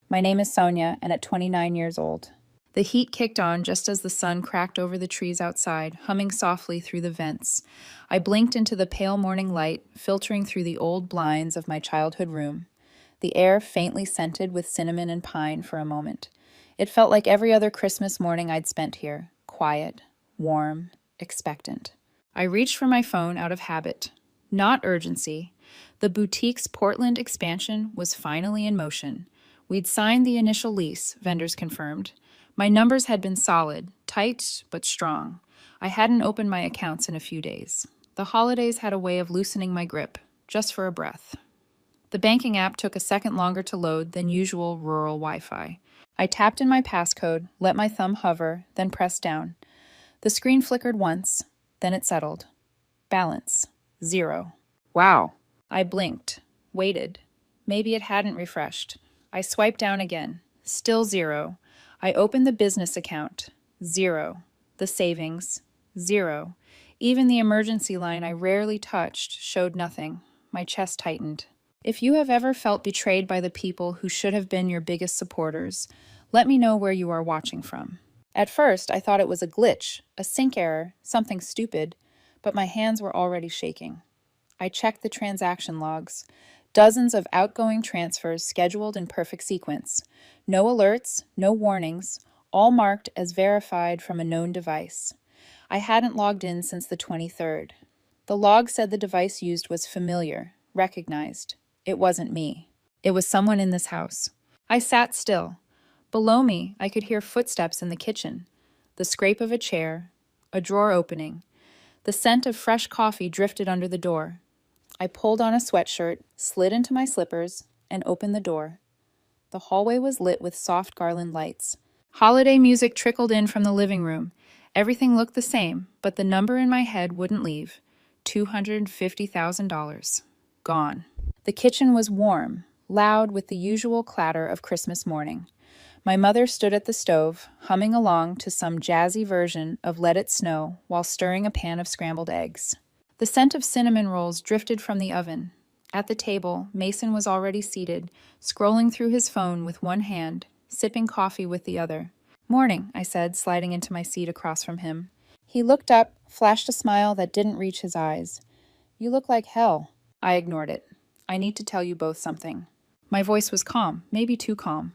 My name is Sonia, and at 29 years old. The heat kicked on just as the sun cracked over the trees outside, humming softly through the vents. I blinked into the pale morning light, filtering through the old blinds of my childhood room. The air faintly scented with cinnamon and pine for a moment. It felt like every other Christmas morning I'd spent here, quiet, warm, expectant. I reached for my phone out of habit. Not urgency. The boutique's Portland expansion was finally in motion. We'd signed the initial lease, vendors confirmed. My numbers had been solid, tight but strong. I hadn't opened my accounts in a few days. The holidays had a way of loosening my grip, just for a breath. The banking app took a second longer to load than usual rural Wi-Fi. I tapped in my passcode, let my thumb hover, then pressed down. The screen flickered once, then it settled. Balance. 0. Wow. I blinked, waited. Maybe it hadn't refreshed. I swiped down again. Still 0. I opened the business account. 0. The savings. 0. Even the emergency line I rarely touched showed nothing. My chest tightened. If you have ever felt betrayed by the people who should have been your biggest supporters, let me know where you are watching from. At first, I thought it was a glitch, a sync error, something stupid, but my hands were already shaking. I checked the transaction logs. Dozens of outgoing transfers scheduled in perfect sequence. No alerts, no warnings, all marked as verified from a known device. I hadn't logged in since the 23rd. The log said the device used was familiar, recognized. It wasn't me. It was someone in this house. I sat still. Below me, I could hear footsteps in the kitchen, the scrape of a chair, a drawer opening. The scent of fresh coffee drifted under the door. I pulled on a sweatshirt, slid into my slippers, and opened the door. The hallway was lit with soft garland lights. Holiday music trickled in from the living room. Everything looked the same, but the number in my head wouldn't leave. $250,000. Gone. The kitchen was warm, loud with the usual clatter of Christmas morning. My mother stood at the stove, humming along to some jazzy version of Let It Snow while stirring a pan of scrambled eggs. The scent of cinnamon rolls drifted from the oven. At the table, Mason was already seated, scrolling through his phone with one hand, sipping coffee with the other. "Morning," I said, sliding into my seat across from him. He looked up, flashed a smile that didn't reach his eyes. "You look like hell." I ignored it. "I need to tell you both something." My voice was calm, maybe too calm.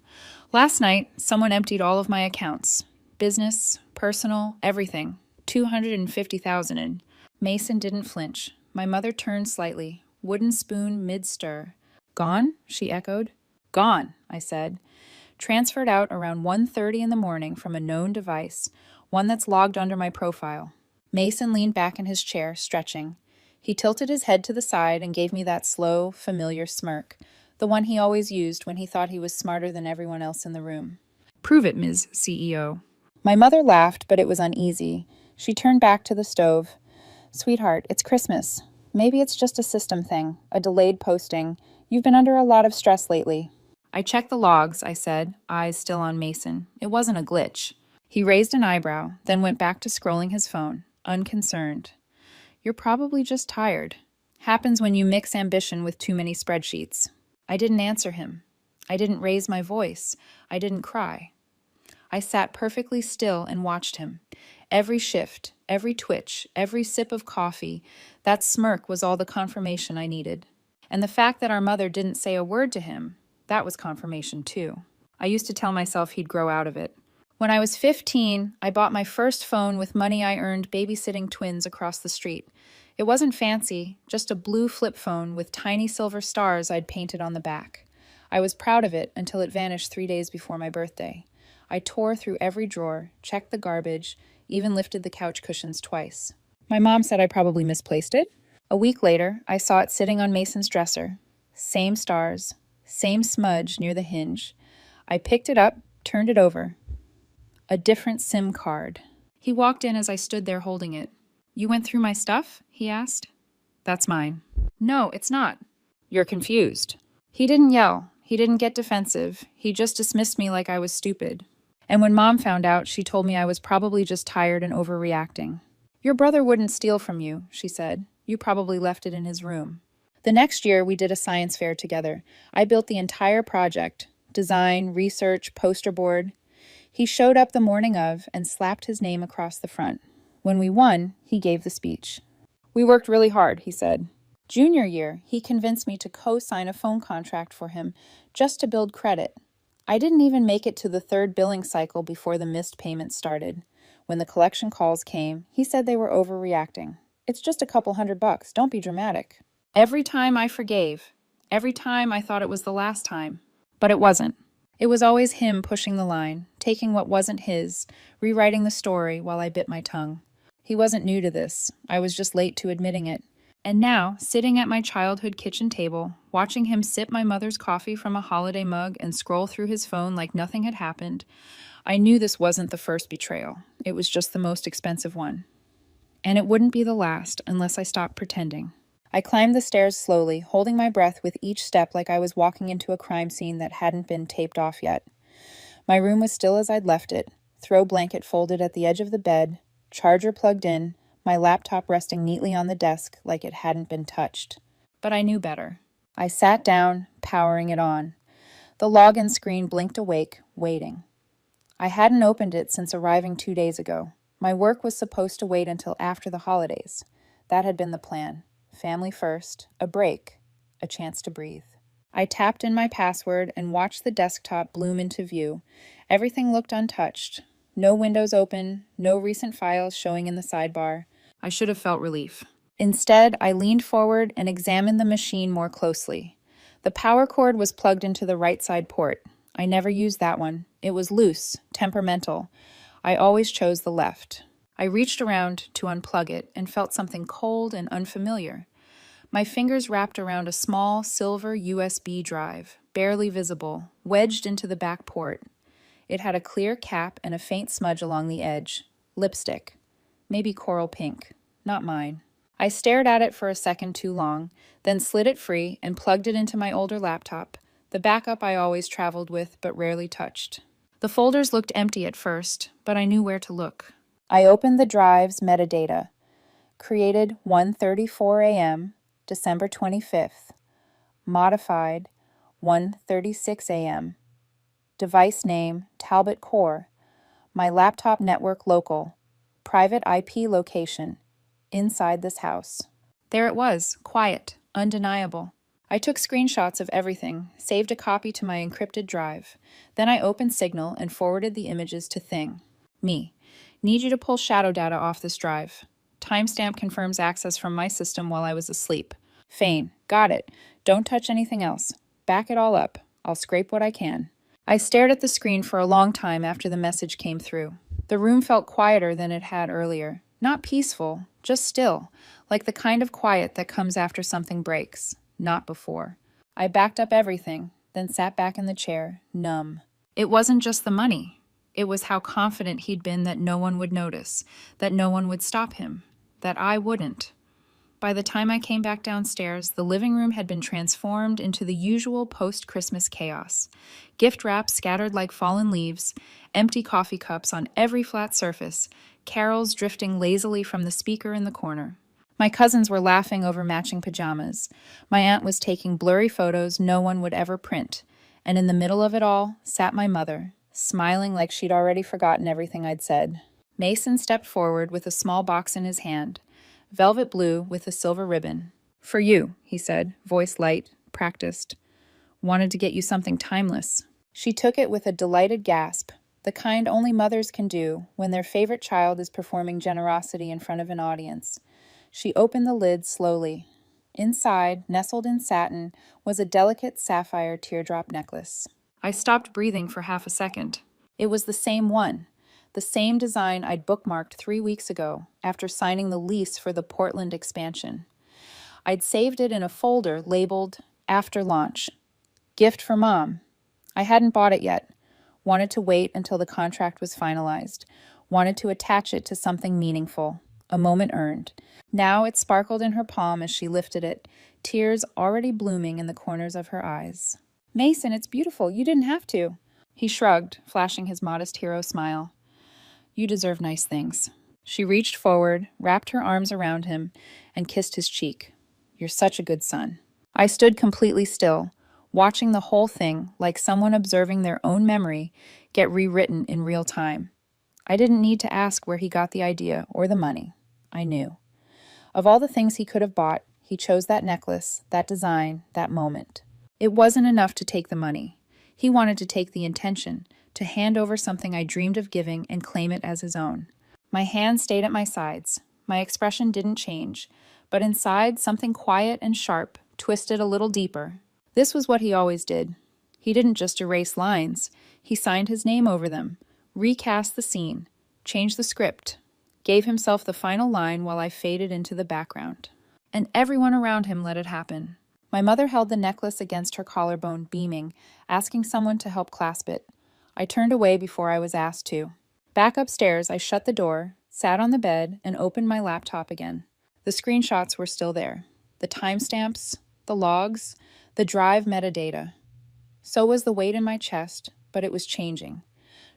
Last night, someone emptied all of my accounts. Business, personal, everything. $250,000 in. Mason didn't flinch. My mother turned slightly, wooden spoon mid-stir. "Gone?" she echoed. "Gone," I said. "Transferred out around 1:30 in the morning from a known device, one that's logged under my profile." Mason leaned back in his chair, stretching. He tilted his head to the side and gave me that slow, familiar smirk, the one he always used when he thought he was smarter than everyone else in the room. "Prove it, Ms. CEO." My mother laughed, but it was uneasy. She turned back to the stove. "Sweetheart, it's Christmas. Maybe it's just a system thing, a delayed posting. You've been under a lot of stress lately." "I checked the logs," I said, eyes still on Mason. "It wasn't a glitch." He raised an eyebrow, then went back to scrolling his phone, unconcerned. "You're probably just tired. Happens when you mix ambition with too many spreadsheets." I didn't answer him. I didn't raise my voice. I didn't cry. I sat perfectly still and watched him. Every shift, every twitch, every sip of coffee, that smirk was all the confirmation I needed. And the fact that our mother didn't say a word to him, that was confirmation too. I used to tell myself he'd grow out of it. When I was 15, I bought my first phone with money I earned babysitting twins across the street. It wasn't fancy, just a blue flip phone with tiny silver stars I'd painted on the back. I was proud of it until it vanished 3 days before my birthday. I tore through every drawer, checked the garbage, even lifted the couch cushions twice. My mom said I probably misplaced it. A week later, I saw it sitting on Mason's dresser. Same stars, same smudge near the hinge. I picked it up, turned it over. A different SIM card. He walked in as I stood there holding it. "You went through my stuff?" he asked. "That's mine." "No, it's not." "You're confused." He didn't yell. He didn't get defensive. He just dismissed me like I was stupid. And when Mom found out, she told me I was probably just tired and overreacting. "Your brother wouldn't steal from you," she said. "You probably left it in his room." The next year, we did a science fair together. I built the entire project. design, research, poster board. He showed up the morning of and slapped his name across the front. When we won, he gave the speech. "We worked really hard," he said. Junior year, he convinced me to co-sign a phone contract for him just to build credit. I didn't even make it to the third billing cycle before the missed payments started. When the collection calls came, he said they were overreacting. "It's just a couple $100. Don't be dramatic." Every time I forgave. Every time I thought it was the last time. But it wasn't. It was always him pushing the line, taking what wasn't his, rewriting the story while I bit my tongue. He wasn't new to this. I was just late to admitting it. And now, sitting at my childhood kitchen table, watching him sip my mother's coffee from a holiday mug and scroll through his phone like nothing had happened, I knew this wasn't the first betrayal. It was just the most expensive one. And it wouldn't be the last unless I stopped pretending. I climbed the stairs slowly, holding my breath with each step like I was walking into a crime scene that hadn't been taped off yet. My room was still as I'd left it, throw blanket folded at the edge of the bed, charger plugged in, my laptop resting neatly on the desk like it hadn't been touched. But I knew better. I sat down, powering it on. The login screen blinked awake, waiting. I hadn't opened it since arriving 2 days ago. My work was supposed to wait until after the holidays. That had been the plan. Family first, a break, a chance to breathe. I tapped in my password and watched the desktop bloom into view. Everything looked untouched. No windows open, no recent files showing in the sidebar. I should have felt relief. Instead, I leaned forward and examined the machine more closely. The power cord was plugged into the right side port. I never used that one. It was loose, temperamental. I always chose the left. I reached around to unplug it and felt something cold and unfamiliar. My fingers wrapped around a small silver USB drive, barely visible, wedged into the back port. It had a clear cap and a faint smudge along the edge. Lipstick. Maybe coral pink. Not mine. I stared at it for a second too long, then slid it free and plugged it into my older laptop, the backup I always traveled with but rarely touched. The folders looked empty at first, but I knew where to look. I opened the drive's metadata. Created 1:34 a.m., December 25th. Modified 1:36 a.m. Device name, Talbot Core. My laptop network local. Private IP location. Inside this house. There it was, quiet, undeniable. I took screenshots of everything, saved a copy to my encrypted drive. Then I opened Signal and forwarded the images to Thing. Me. Need you to pull shadow data off this drive. Timestamp confirms access from my system while I was asleep. Fane. Got it. Don't touch anything else. Back it all up. I'll scrape what I can. I stared at the screen for a long time after the message came through. The room felt quieter than it had earlier. Not peaceful, just still, like the kind of quiet that comes after something breaks, not before. I backed up everything, then sat back in the chair, numb. It wasn't just the money. It was how confident he'd been that no one would notice, that no one would stop him, that I wouldn't. By the time I came back downstairs, the living room had been transformed into the usual post-Christmas chaos. Gift wrap scattered like fallen leaves, empty coffee cups on every flat surface, carols drifting lazily from the speaker in the corner. My cousins were laughing over matching pajamas. My aunt was taking blurry photos no one would ever print. And in the middle of it all sat my mother, smiling like she'd already forgotten everything I'd said. Mason stepped forward with a small box in his hand. Velvet blue with a silver ribbon. "For you," he said, voice light, practiced. "Wanted to get you something timeless." She took it with a delighted gasp, the kind only mothers can do when their favorite child is performing generosity in front of an audience. She opened the lid slowly. Inside, nestled in satin, was a delicate sapphire teardrop necklace. I stopped breathing for half a second. It was the same one. The same design I'd bookmarked 3 weeks ago after signing the lease for the Portland expansion. I'd saved it in a folder labeled After Launch. Gift for Mom. I hadn't bought it yet. Wanted to wait until the contract was finalized. Wanted to attach it to something meaningful. A moment earned. Now it sparkled in her palm as she lifted it, tears already blooming in the corners of her eyes. "Mason, it's beautiful. You didn't have to." He shrugged, flashing his modest hero smile. "You deserve nice things." She reached forward, wrapped her arms around him, and kissed his cheek. "You're such a good son." I stood completely still, watching the whole thing, like someone observing their own memory, get rewritten in real time. I didn't need to ask where he got the idea or the money. I knew. Of all the things he could have bought, he chose that necklace, that design, that moment. It wasn't enough to take the money. He wanted to take the intention, to hand over something I dreamed of giving and claim it as his own. My hands stayed at my sides. My expression didn't change, but inside, something quiet and sharp twisted a little deeper. This was what he always did. He didn't just erase lines. He signed his name over them, recast the scene, changed the script, gave himself the final line while I faded into the background. And everyone around him let it happen. My mother held the necklace against her collarbone, beaming, asking someone to help clasp it. I turned away before I was asked to. Back upstairs, I shut the door, sat on the bed, and opened my laptop again. The screenshots were still there. The timestamps, the logs, the drive metadata. So was the weight in my chest, but it was changing.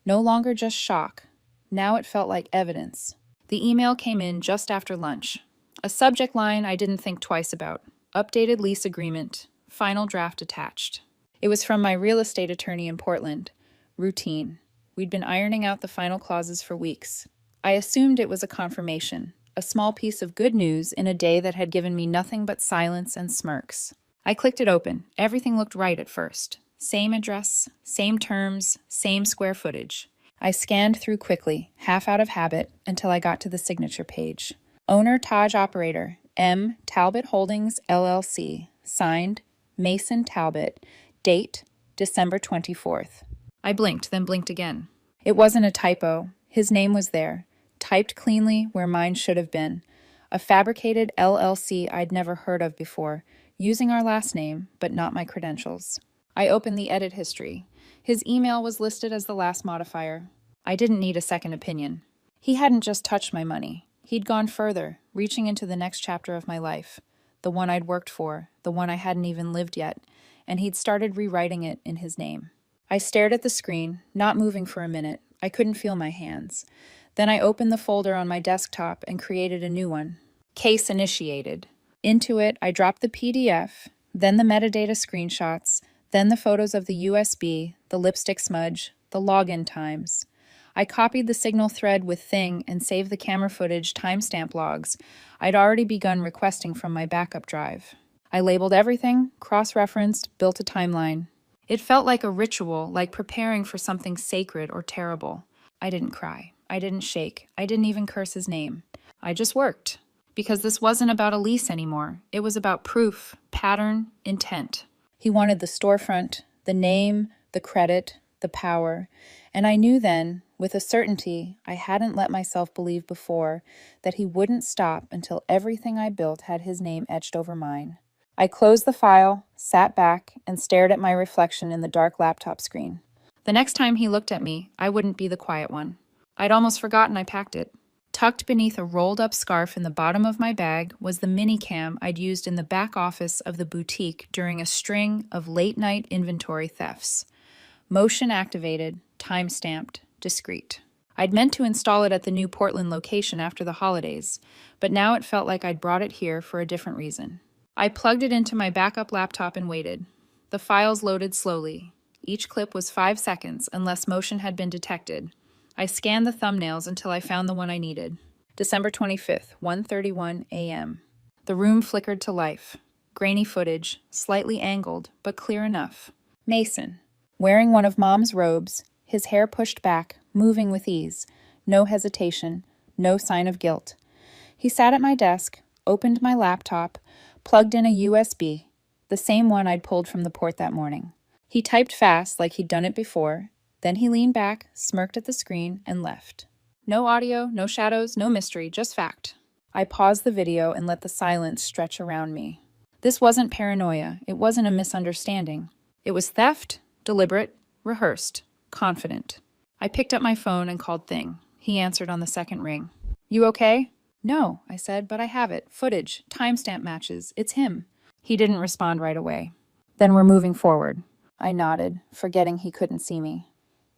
No longer just shock. Now it felt like evidence. The email came in just after lunch. A subject line I didn't think twice about. Updated lease agreement. Final draft attached. It was from my real estate attorney in Portland. Routine. We'd been ironing out the final clauses for weeks. I assumed it was a confirmation, a small piece of good news in a day that had given me nothing but silence and smirks. I clicked it open. Everything looked right at first. Same address, same terms, same square footage. I scanned through quickly, half out of habit, until I got to the signature page. Owner Taj Operator, M. Talbot Holdings, LLC. Signed, Mason Talbot. Date, December 24th. I blinked, then blinked again. It wasn't a typo. His name was there, typed cleanly where mine should have been. A fabricated LLC I'd never heard of before, using our last name, but not my credentials. I opened the edit history. His email was listed as the last modifier. I didn't need a second opinion. He hadn't just touched my money. He'd gone further, reaching into the next chapter of my life, the one I'd worked for, the one I hadn't even lived yet, and he'd started rewriting it in his name. I stared at the screen, not moving for a minute. I couldn't feel my hands. Then I opened the folder on my desktop and created a new one. Case initiated. Into it, I dropped the PDF, then the metadata screenshots, then the photos of the USB, the lipstick smudge, the login times. I copied the signal thread with Thing and saved the camera footage timestamp logs I'd already begun requesting from my backup drive. I labeled everything, cross-referenced, built a timeline. It felt like a ritual, like preparing for something sacred or terrible. I didn't cry. I didn't shake. I didn't even curse his name. I just worked. Because this wasn't about a lease anymore. It was about proof, pattern, intent. He wanted the storefront, the name, the credit, the power. And I knew then, with a certainty I hadn't let myself believe before, that he wouldn't stop until everything I built had his name etched over mine. I closed the file, sat back, and stared at my reflection in the dark laptop screen. The next time he looked at me, I wouldn't be the quiet one. I'd almost forgotten I packed it. Tucked beneath a rolled-up scarf in the bottom of my bag was the mini-cam I'd used in the back office of the boutique during a string of late-night inventory thefts. Motion-activated, time-stamped, discreet. I'd meant to install it at the new Portland location after the holidays, but now it felt like I'd brought it here for a different reason. I plugged it into my backup laptop and waited. The files loaded slowly. Each clip was 5 seconds, unless motion had been detected. I scanned the thumbnails until I found the one I needed. December 25th, 1:31 a.m. The room flickered to life. Grainy footage, slightly angled, but clear enough. Mason, wearing one of Mom's robes, his hair pushed back, moving with ease. No hesitation, no sign of guilt. He sat at my desk, opened my laptop, plugged in a USB, the same one I'd pulled from the port that morning. He typed fast like he'd done it before. Then he leaned back, smirked at the screen, and left. No audio, no shadows, no mystery, just fact. I paused the video and let the silence stretch around me. This wasn't paranoia. It wasn't a misunderstanding. It was theft, deliberate, rehearsed, confident. I picked up my phone and called Thing. He answered on the second ring. "You okay?" "No," I said, "but I have it. Footage, timestamp matches. It's him." He didn't respond right away. "Then we're moving forward." I nodded, forgetting he couldn't see me.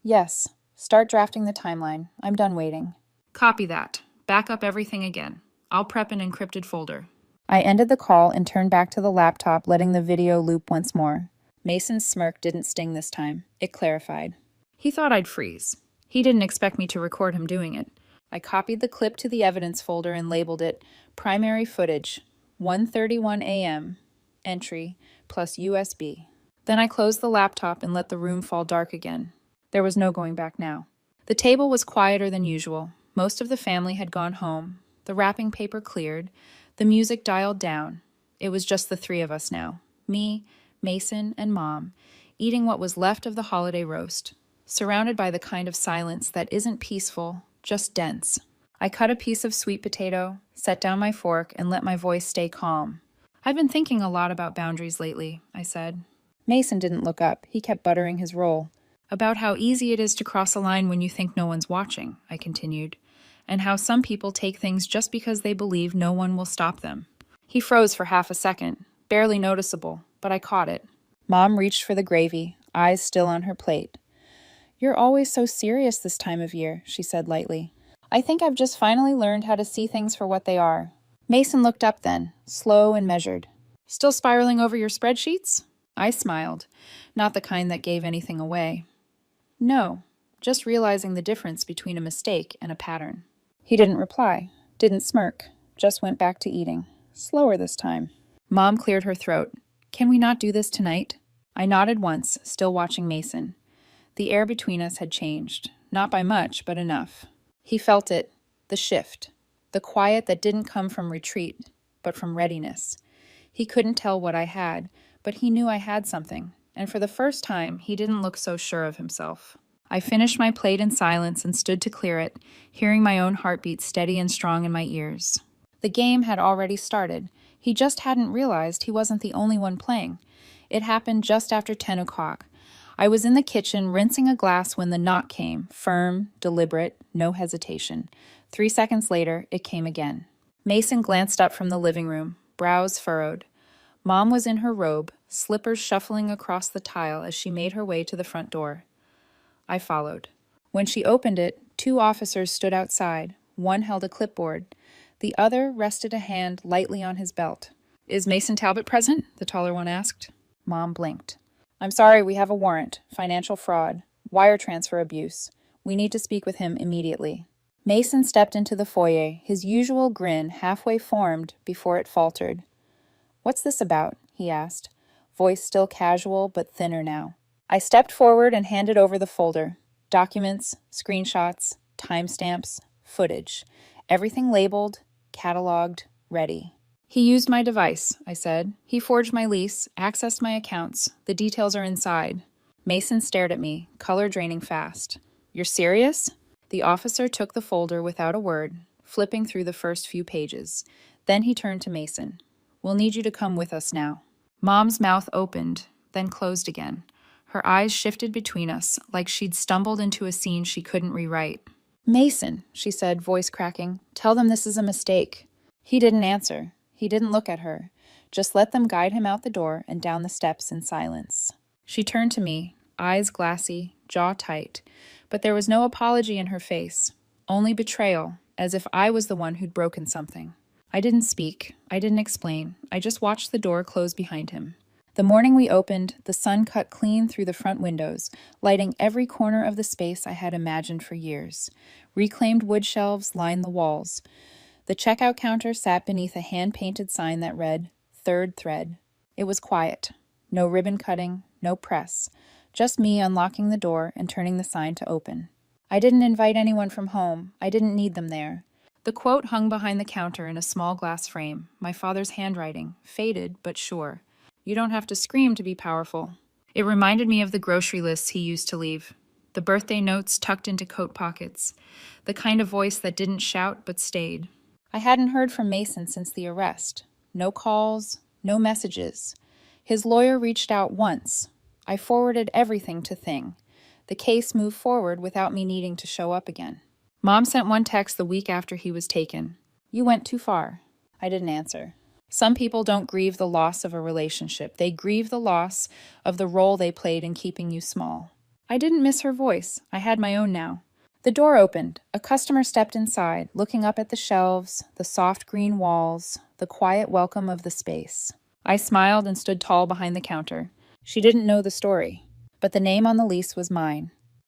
"Yes. Start drafting the timeline. I'm done waiting." "Copy that. Back up everything again. I'll prep an encrypted folder." I ended the call and turned back to the laptop, letting the video loop once more. Mason's smirk didn't sting this time. It clarified. He thought I'd freeze. He didn't expect me to record him doing it. I copied the clip to the evidence folder and labeled it Primary Footage, 1:31 a.m., entry, plus USB. Then I closed the laptop and let the room fall dark again. There was no going back now. The table was quieter than usual. Most of the family had gone home. The wrapping paper cleared. The music dialed down. It was just the three of us now. Me, Mason, and Mom, eating what was left of the holiday roast, surrounded by the kind of silence that isn't peaceful, just dense. I cut a piece of sweet potato, set down my fork, and let my voice stay calm. I've been thinking a lot about boundaries lately, I said. Mason didn't look up. He kept buttering his roll. About how easy it is to cross a line when you think no one's watching, I continued, and how some people take things just because they believe no one will stop them. He froze for half a second, barely noticeable, but I caught it. Mom reached for the gravy, eyes still on her plate. You're always so serious this time of year, she said lightly. I think I've just finally learned how to see things for what they are. Mason looked up then, slow and measured. Still spiraling over your spreadsheets? I smiled, not the kind that gave anything away. No, just realizing the difference between a mistake and a pattern. He didn't reply, didn't smirk, just went back to eating. Slower this time. Mom cleared her throat. Can we not do this tonight? I nodded once, still watching Mason. The air between us had changed, not by much, but enough. He felt it, the shift, the quiet that didn't come from retreat, but from readiness. He couldn't tell what I had, but he knew I had something, and for the first time, he didn't look so sure of himself. I finished my plate in silence and stood to clear it, hearing my own heartbeat steady and strong in my ears. The game had already started. He just hadn't realized he wasn't the only one playing. It happened just after 10 o'clock. I was in the kitchen rinsing a glass when the knock came, firm, deliberate, no hesitation. 3 seconds later, it came again. Mason glanced up from the living room, brows furrowed. Mom was in her robe, slippers shuffling across the tile as she made her way to the front door. I followed. When she opened it, 2 officers stood outside. One held a clipboard. The other rested a hand lightly on his belt. Is Mason Talbot present? The taller one asked. Mom blinked. I'm sorry, we have a warrant. Financial fraud. Wire transfer abuse. We need to speak with him immediately. Mason stepped into the foyer, his usual grin halfway formed before it faltered. What's this about? He asked, voice still casual but thinner now. I stepped forward and handed over the folder. Documents, screenshots, timestamps, footage. Everything labeled, cataloged, ready. He used my device, I said. He forged my lease, accessed my accounts. The details are inside. Mason stared at me, color draining fast. You're serious? The officer took the folder without a word, flipping through the first few pages. Then he turned to Mason. We'll need you to come with us now. Mom's mouth opened, then closed again. Her eyes shifted between us, like she'd stumbled into a scene she couldn't rewrite. Mason, she said, voice cracking, tell them this is a mistake. He didn't answer. He didn't look at her. Just let them guide him out the door and down the steps in silence. She turned to me, eyes glassy, jaw tight, but there was no apology in her face, only betrayal, as if I was the one who'd broken something. I didn't speak. I didn't explain. I just watched the door close behind him. The morning we opened, the sun cut clean through the front windows, lighting every corner of the space I had imagined for years. Reclaimed wood shelves lined the walls. The checkout counter sat beneath a hand-painted sign that read, Third Thread. It was quiet. No ribbon cutting, no press. Just me unlocking the door and turning the sign to open. I didn't invite anyone from home. I didn't need them there. The quote hung behind the counter in a small glass frame, my father's handwriting, faded but sure. You don't have to scream to be powerful. It reminded me of the grocery lists he used to leave. The birthday notes tucked into coat pockets. The kind of voice that didn't shout but stayed. I hadn't heard from Mason since the arrest. No calls, no messages. His lawyer reached out once. I forwarded everything to Thing. The case moved forward without me needing to show up again. Mom sent one text the week after he was taken. You went too far. I didn't answer. Some people don't grieve the loss of a relationship. They grieve the loss of the role they played in keeping you small. I didn't miss her voice. I had my own now. The door opened. A customer stepped inside, looking up at the shelves, the soft green walls, the quiet welcome of the space. I smiled and stood tall behind the counter. She didn't know the story, but the name on the lease was mine.